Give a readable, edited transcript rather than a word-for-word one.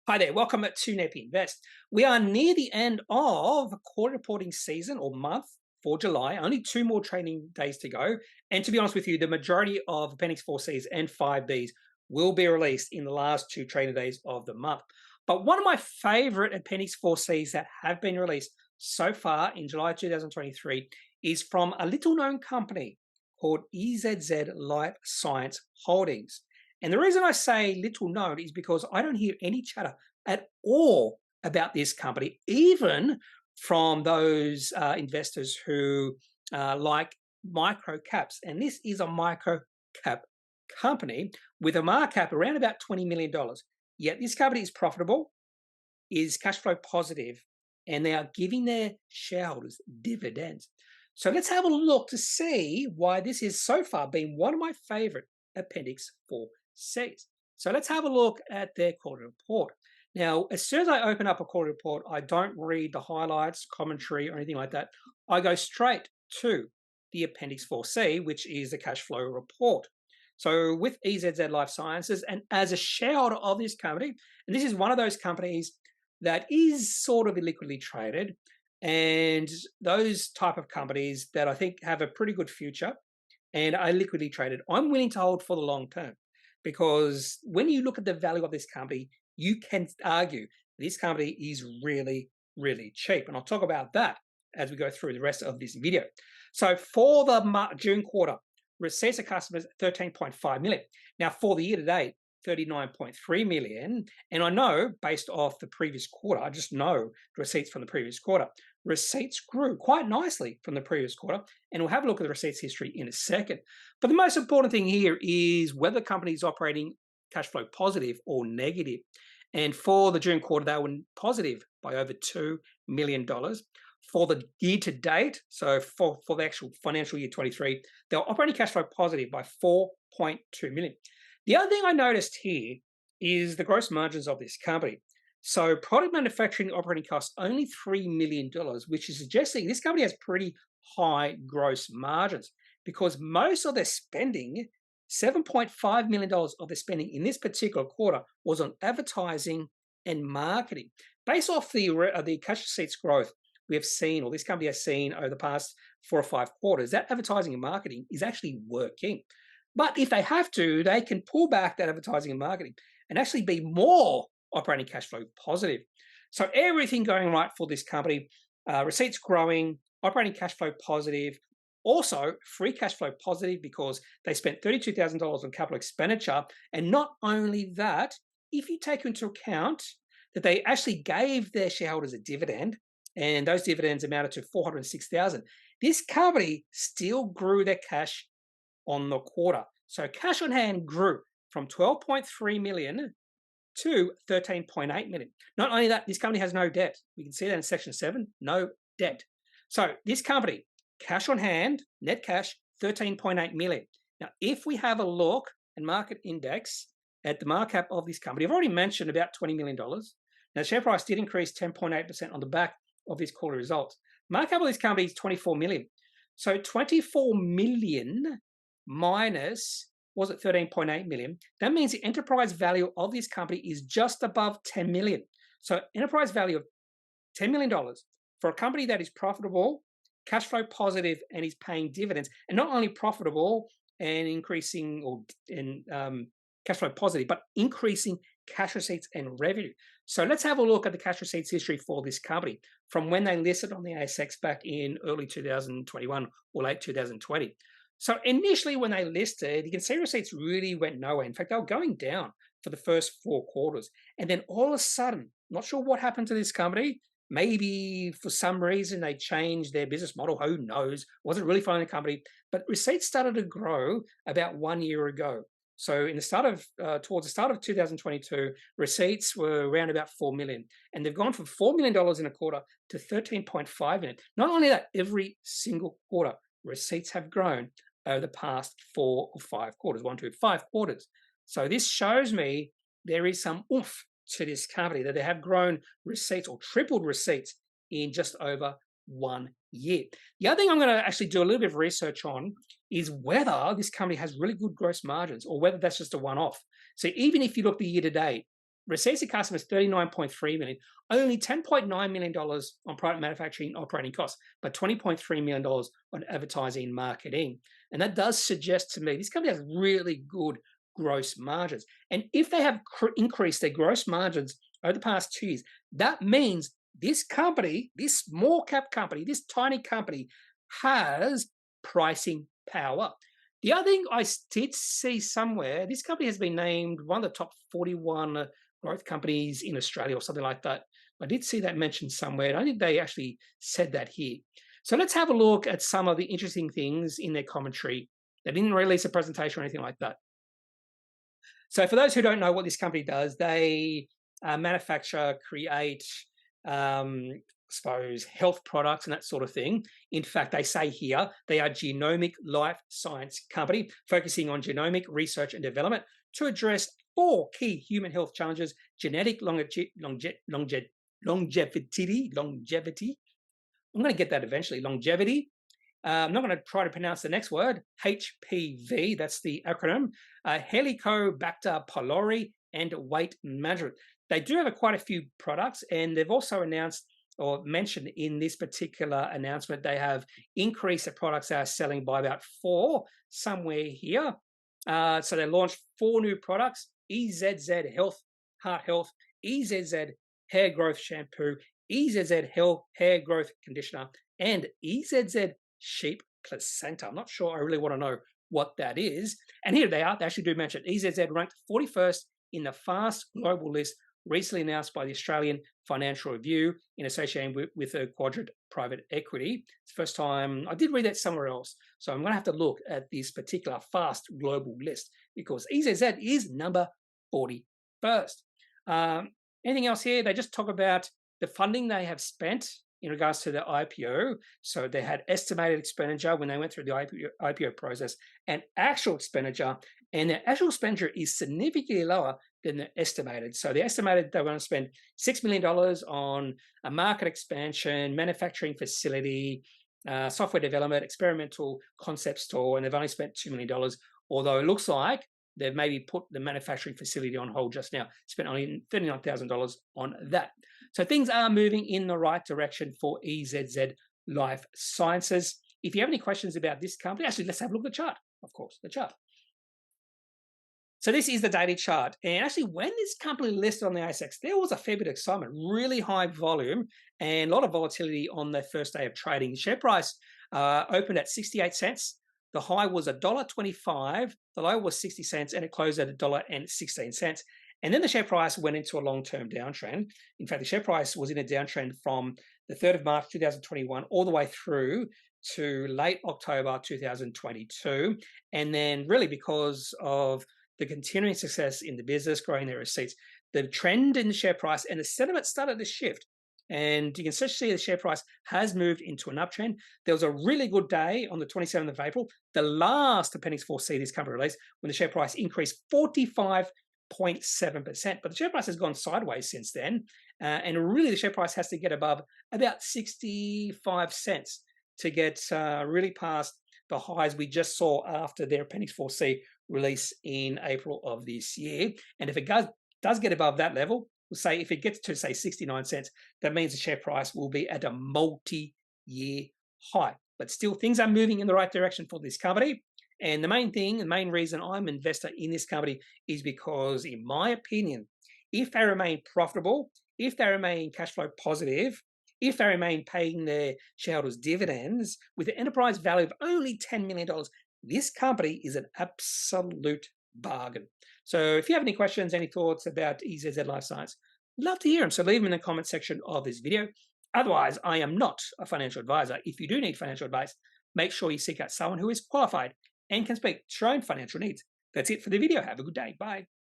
Hi there, welcome to Kneppy Invest. We are near the end of the quarter reporting season or month for July, only 2 more trading days to go. And to be honest with you, the majority of Appendix 4Cs and 5Bs will be released in the last 2 trading days of the month. But one of my favorite Appendix 4Cs that have been released so far in July 2023 is from a little known company called EZZ Life Science Holdings. And the reason I say little known is because I don't hear any chatter at all about this company, even from those investors who like micro caps. And this is a micro cap company with a market cap around about $20 million. Yet this company is profitable, is cash flow positive, and they are giving their shareholders dividends. So let's have a look to see why this is so far been one of my favorite Appendix 4Cs. So let's have a look at their quarterly report. Now, as soon as I open up a quarterly report, I don't read the highlights, commentary, or anything like that. I go straight to the Appendix 4C, which is the cash flow report. So with EZZ Life Sciences, and as a shareholder of this company, and this is one of those companies that is sort of illiquidly traded, and those type of companies that I think have a pretty good future and are liquidly traded, I'm willing to hold for the long term. Because when you look at the value of this company, you can argue this company is really, really cheap. And I'll talk about that as we go through the rest of this video. So for the June quarter, receipts of customers, 13.5 million. Now for the year to date, 39.3 million. And I know based off the previous quarter, I just know the receipts from the previous quarter. Receipts grew quite nicely from the previous quarter. And we'll have a look at the receipts history in a second. But the most important thing here is whether the company is operating cash flow positive or negative. And for the June quarter, they were positive by over $2 million. For the year to date, so for the actual financial year 23, they were operating cash flow positive by 4.2 million. The other thing I noticed here is the gross margins of this company. So product manufacturing operating costs only $3 million, which is suggesting this company has pretty high gross margins because most of their spending, $7.5 million of their spending in this particular quarter was on advertising and marketing. Based off the cash receipts growth we have seen, or this company has seen over the past 4 or 5 quarters, that advertising and marketing is actually working. But if they have to, they can pull back that advertising and marketing and actually be more operating cash flow positive. So everything going right for this company, receipts growing, operating cash flow positive, also free cash flow positive because they spent $32,000 on capital expenditure. And not only that, if you take into account that they actually gave their shareholders a dividend, and those dividends amounted to $406,000, this company still grew their cash on the quarter. So cash on hand grew from 12.3 million to 13.8 million. Not only that, this company has no debt. We can see that in section 7, no debt. So this company, cash on hand, net cash, 13.8 million. Now, if we have a look at market index at the market cap of this company, I've already mentioned about $20 million. Now, the share price did increase 10.8% on the back of this quarter results. Market cap of this company is 24 million. So 24 million minus, was it 13.8 million? That means the enterprise value of this company is just above 10 million. So enterprise value of $10 million for a company that is profitable, cash flow positive, and is paying dividends, and not only profitable and increasing cash flow positive, but increasing cash receipts and revenue. So let's have a look at the cash receipts history for this company from when they listed on the ASX back in early 2021 or late 2020. So initially when they listed, you can see receipts really went nowhere. In fact, they were going down for the first 4 quarters. And then all of a sudden, not sure what happened to this company. Maybe for some reason they changed their business model. Who knows? Wasn't really following the company. But receipts started to grow about 1 year ago. So in the start of towards the start of 2022, receipts were around about 4 million. And they've gone from $4 million in a quarter to 13.5 million. Not only that, every single quarter, receipts have grown over the past 4 or 5 quarters, 1, 2, 5 quarters. So this shows me there is some oomph to this company, that they have grown receipts or tripled receipts in just over 1 year. The other thing I'm going to actually do a little bit of research on is whether this company has really good gross margins or whether that's just a one-off. So even if you look the year to date, Receipts to customers $39.3 million, only $10.9 million on product manufacturing operating costs, but $20.3 million on advertising and marketing. And that does suggest to me this company has really good gross margins. And if they have increased their gross margins over the past 2 years, that means this company, this small cap company, this tiny company has pricing power. The other thing I did see somewhere, this company has been named one of the top 41 growth companies in Australia or something like that. I did see that mentioned somewhere, and I think they actually said that here. So let's have a look at some of the interesting things in their commentary. They didn't release a presentation or anything like that. So for those who don't know what this company does, they manufacture, create, I suppose, health products and that sort of thing. In fact, they say here they are genomic life science company focusing on genomic research and development to address 4 key human health challenges: genetic longevity. I'm going to get that eventually. Longevity. I'm not going to try to pronounce the next word. HPV, that's the acronym. Helicobacter pylori, and weight management. They do have quite a few products, and they've also announced or mentioned in this particular announcement they have increased the products they are selling by about 4 somewhere here. So they launched 4 new products: EZZ Health, Heart Health, EZZ Hair Growth Shampoo, EZZ Hair Growth Conditioner, and EZZ Sheep Placenta. I'm not sure I really want to know what that is. And here they are. They actually do mention EZZ ranked 41st in the Fast Global list recently announced by the Australian Financial Review in association with a Quadrant Private Equity. It's the first time I did read that somewhere else. So I'm going to have to look at this particular Fast Global list because EZZ is number 41st. Anything else here? They just talk about the funding they have spent in regards to the IPO. So they had estimated expenditure when they went through the IPO process and actual expenditure. And the actual expenditure is significantly lower than the estimated. So they estimated they were going to spend $6 million on a market expansion, manufacturing facility, software development, experimental concept store, and they've only spent $2 million. Although it looks like they've maybe put the manufacturing facility on hold just now, spent only $39,000 on that. So things are moving in the right direction for EZZ Life Sciences. If you have any questions about this company, actually, let's have a look at the chart, of course, the chart. So this is the daily chart. And actually, when this company listed on the ASX, there was a fair bit of excitement, really high volume, and a lot of volatility on the first day of trading. The share price opened at 68 cents. The high was $1.25, the low was 60 cents, and it closed at $1.16. And then the share price went into a long-term downtrend. In fact, the share price was in a downtrend from the 3rd of March 2021 all the way through to late October 2022. And then really because of the continuing success in the business, growing their receipts, the trend in the share price and the sentiment started to shift. And you can see the share price has moved into an uptrend. There was a really good day on the 27th of April, the last Appendix 4C this company released, when the share price increased 45.7%. But the share price has gone sideways since then. And really the share price has to get above about 65 cents to get really past the highs we just saw after their Appendix 4C release in April of this year. And if it does get above that level, we'll say if it gets to, say, 69 cents, that means the share price will be at a multi-year high. But still, things are moving in the right direction for this company. And the main reason I'm an investor in this company is because, in my opinion, if they remain profitable, if they remain cash flow positive, if they remain paying their shareholders dividends with an enterprise value of only $10 million, this company is an absolute bargain. So if you have any questions, any thoughts about EZZ Life Science, I'd love to hear them. So leave them in the comment section of this video. Otherwise, I am not a financial advisor. If you do need financial advice, make sure you seek out someone who is qualified and can speak to your own financial needs. That's it for the video. Have a good day. Bye.